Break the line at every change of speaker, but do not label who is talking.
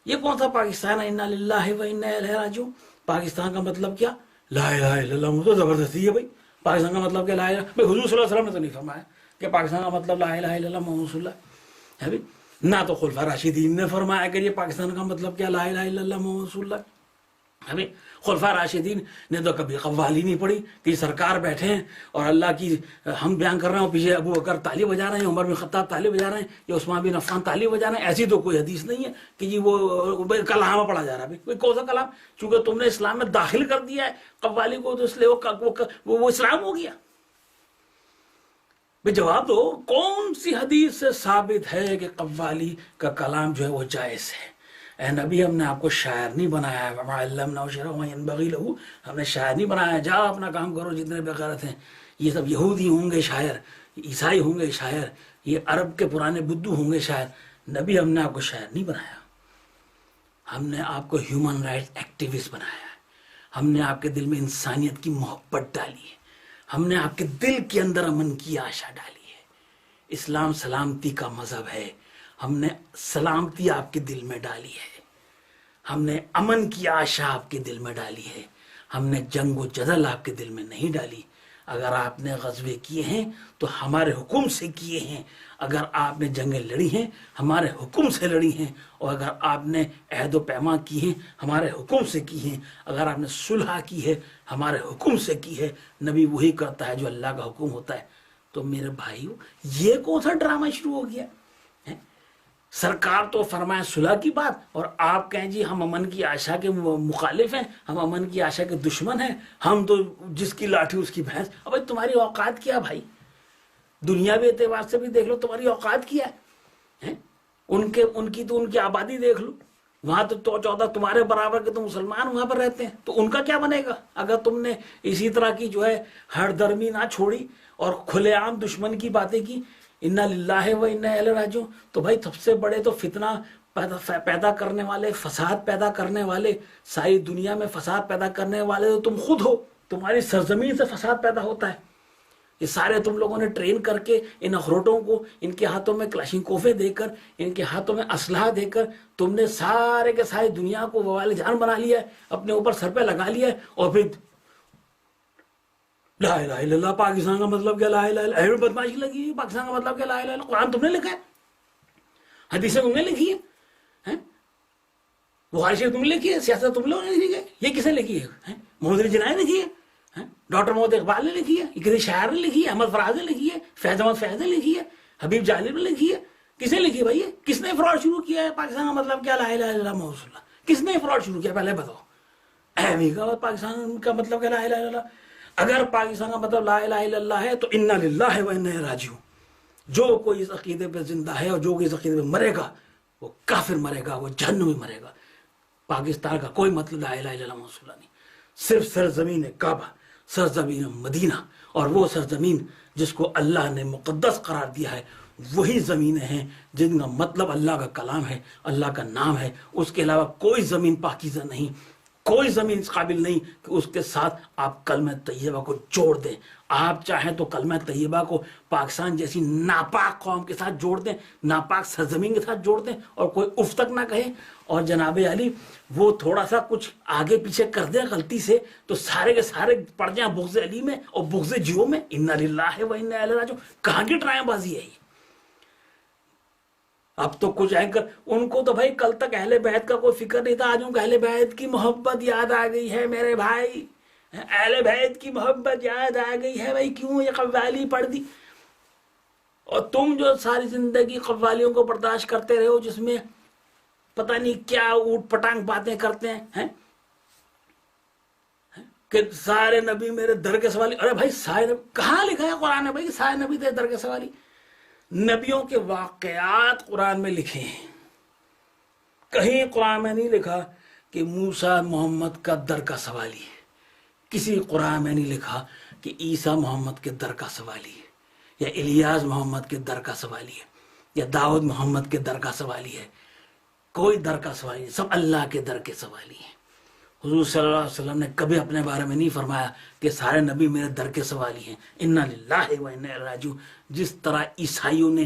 یہ کون سا پاکستان ہے انا للہ و انا الیہ راجعون؟ پاکستان کا مطلب کیا؟ لا الہ الا اللہ، تو زبردستی ہے بھائی۔ پاکستان کا مطلب کیا؟ لا الہ، بھائی حضور صلی اللہ علیہ وسلم نے تو نہیں فرمایا کہ پاکستان کا مطلب لا الہ الا اللہ محمد رسول اللہ ہے بھائی، نہ تو خلفاء راشدین نے فرمایا کہ یہ پاکستان کا مطلب کیا لا الہ الا اللہ محمد رسول اللہ ہے بھائی۔ خلفاء راشدین نے تو کبھی قوالی نہیں پڑھی کہ سرکار بیٹھے ہیں اور اللہ کی ہم بیان کر رہے ہیں، پیچھے ابو بکر تالی بجا رہے ہیں، عمر بن خطاب تالی بجا رہے ہیں، یا عثمان بن عفان تالی بجا رہے ہیں، ایسی تو کوئی حدیث نہیں ہے کہ جی وہ کلام پڑھا جا رہا ہے بھائی، کون سا کلام؟ چونکہ تم نے اسلام میں داخل کر دیا ہے قوالی کو، تو اس لیے وہ اسلام ہو گیا۔ بھائی جواب دو، کون سی حدیث سے ثابت ہے کہ قوالی کا کلام جو ہے وہ جائز ہے؟ اے نبی، ہم نے آپ کو شاعر نہیں بنایا ہے، وما علمناه شعرا وما ينبغي له، ہم نے شاعر نہیں بنایا ہے، جاؤ اپنا کام کرو، جتنے بغیرت ہیں یہ سب یہودی ہوں گے شاعر، عیسائی ہوں گے شاعر، یہ عرب کے پرانے بدو ہوں گے شاعر۔ نبی، ہم نے آپ کو شاعر نہیں بنایا، ہم نے آپ کو ہیومن رائٹس ایکٹیوسٹ بنایا ہے، ہم نے آپ کے دل میں انسانیت کی محبت ڈالی ہے، ہم نے آپ کے دل کے اندر امن کی آشا ڈالی ہے۔ اسلام سلامتی کا مذہب ہے، ہم نے سلامتی آپ کے دل میں ڈالی ہے، ہم نے امن کی آشا آپ کے دل میں ڈالی ہے، ہم نے جنگ و جدل آپ کے دل میں نہیں ڈالی۔ اگر آپ نے غزوے کیے ہیں تو ہمارے حکم سے کیے ہیں، اگر آپ نے جنگیں لڑی ہیں ہمارے حکم سے لڑی ہیں، اور اگر آپ نے عہد و پیمان کی ہیں ہمارے حکم سے کی ہیں، اگر آپ نے صلح کی ہے ہمارے حکم سے کی ہے۔ نبی وہی کرتا ہے جو اللہ کا حکم ہوتا ہے۔ تو میرے بھائیو، یہ کون سا ڈرامہ شروع ہو گیا؟ سرکار تو فرمائے صلح کی بات، اور آپ کہیں جی ہم امن کی آشا کے مخالف ہیں، ہم امن کی آشا کے دشمن ہیں، ہم تو جس کی لاٹھی اس کی بھینس۔ اب بھائی تمہاری اوقات کیا بھائی؟ دنیاوی اعتبار سے بھی دیکھ لو تمہاری اوقات کیا ہے؟ ان کی آبادی دیکھ لو، وہاں تو 14 تمہارے برابر کے تو مسلمان وہاں پر رہتے ہیں، تو ان کا کیا بنے گا اگر تم نے اسی طرح کی جو ہے ہر درمی نہ چھوڑی اور کھلے عام دشمن کی باتیں کی؟ انا للہ و انا الیہ راجعون۔ تو بھائی سب سے بڑے تو فتنہ پیدا کرنے والے، فساد پیدا کرنے والے، ساری دنیا میں فساد پیدا کرنے والے تو تم خود ہو، تمہاری سرزمین سے فساد پیدا ہوتا ہے۔ یہ سارے تم لوگوں نے ٹرین کر کے ان اخروٹوں کو، ان کے ہاتھوں میں کلاشینکوفیں دے کر، ان کے ہاتھوں میں اسلحہ دے کر، تم نے سارے کے ساری دنیا کو وبال جان بنا لیا ہے، اپنے اوپر سر پہ لگا لیا ہے، اور پھر لا الہ الا اللہ پاکستان کا مطلب کیا؟ لا الہ الا اللہ بدماشی لگی ہے، پاکستان کا مطلب کیا؟ لا الہ الا اللہ۔ قرآن تم نے لکھا ہے، حدیثیں تم نے لکھی ہے، بخاری شریف تم نے لکھی ہے، سیاست تم لوگوں نے لکھی ہے، یہ کس نے لکھی ہے؟ محمد علی جناح نے لکھی ہے، ڈاکٹر محمد اقبال نے لکھی ہے، یہ کسی شاعر نے لکھی ہے، احمد فراز نے لکھی ہے، فیض احمد فیض نے لکھی ہے، حبیب جالیب نے لکھی ہے؟ کس نے لکھی ہے بھائی؟ کس نے فراڈ شروع کیا ہے؟ پاکستان کا مطلب کیا؟ لا الہ الا اللہ محمد رسول اللہ۔ کس نے فراڈ شروع کیا پہلے بتاؤ؟ پاکستان کا مطلب کیا؟ لا الہ الا اللہ۔ اگر پاکستان کا مطلب لا الہ الا اللہ ہے تو انا للہ و انا الیہ راجعون۔ جو کوئی اس عقیدے پہ زندہ ہے اور جو کوئی اس عقیدے پہ مرے گا وہ کافر مرے گا، وہ جہنم میں مرے گا۔ پاکستان کا کوئی مطلب لا الہ الا اللہ محمد رسول اللہ نہیں، صرف سرزمین کعبہ، سرزمین مدینہ، اور وہ سرزمین جس کو اللہ نے مقدس قرار دیا ہے، وہی زمینیں ہیں جن کا مطلب اللہ کا کلام ہے، اللہ کا نام ہے۔ اس کے علاوہ کوئی زمین پاکیزہ نہیں، کوئی زمین اس قابل نہیں کہ اس کے ساتھ آپ کلمہ طیبہ کو جوڑ دیں۔ آپ چاہیں تو کلمہ طیبہ کو پاکستان جیسی ناپاک قوم کے ساتھ جوڑ دیں، ناپاک سرزمین کے ساتھ جوڑ دیں، اور کوئی اف تک نہ کہے، اور جناب علی وہ تھوڑا سا کچھ آگے پیچھے کر دیں غلطی سے تو سارے کے سارے پڑ جائیں بغض علی میں اور بغض جیو میں۔ انا للہ و انا الیہ راجعون۔ کہاں کی ڈرائیں بازی ہے یہ؟ اب تو کچھ اینکر ان کو تو بھائی کل تک اہل بیت کا کوئی فکر نہیں تھا، آج ان کو اہل بیت کی محبت یاد آ گئی ہے میرے بھائی، اہل بیت کی محبت یاد آ گئی ہے بھائی، کیوں یہ قوالی پڑھ دی؟ اور تم جو ساری زندگی قوالیوں کو برداشت کرتے رہے ہو جس میں پتہ نہیں کیا اوٹ پٹانگ باتیں کرتے ہیں کہ سارے نبی میرے در کے سوالی۔ ارے بھائی سارے نبی کہاں لکھا ہے قرآن میں بھائی سارے نبی تھے در کے سوالی؟ نبیوں کے واقعات قرآن میں لکھے ہیں، کہیں قرآن میں نہیں لکھا کہ موسیٰ محمد کا در کا سوالی ہے، کسی قرآن میں نہیں لکھا کہ عیسیٰ محمد کے در کا سوالی ہے، یا الیاس محمد کے در کا سوالی ہے، یا داؤد محمد کے در کا سوالی ہے۔ کوئی در کا سوالی نہیں، سب اللہ کے در کے سوالی ہیں۔ حضور صلی اللہ علیہ وسلم نے کبھی اپنے بارے میں نہیں فرمایا کہ سارے نبی میرے در کے سوالی ہیں۔ انا للہ و انا الیہ راجعون۔ جس طرح عیسائیوں نے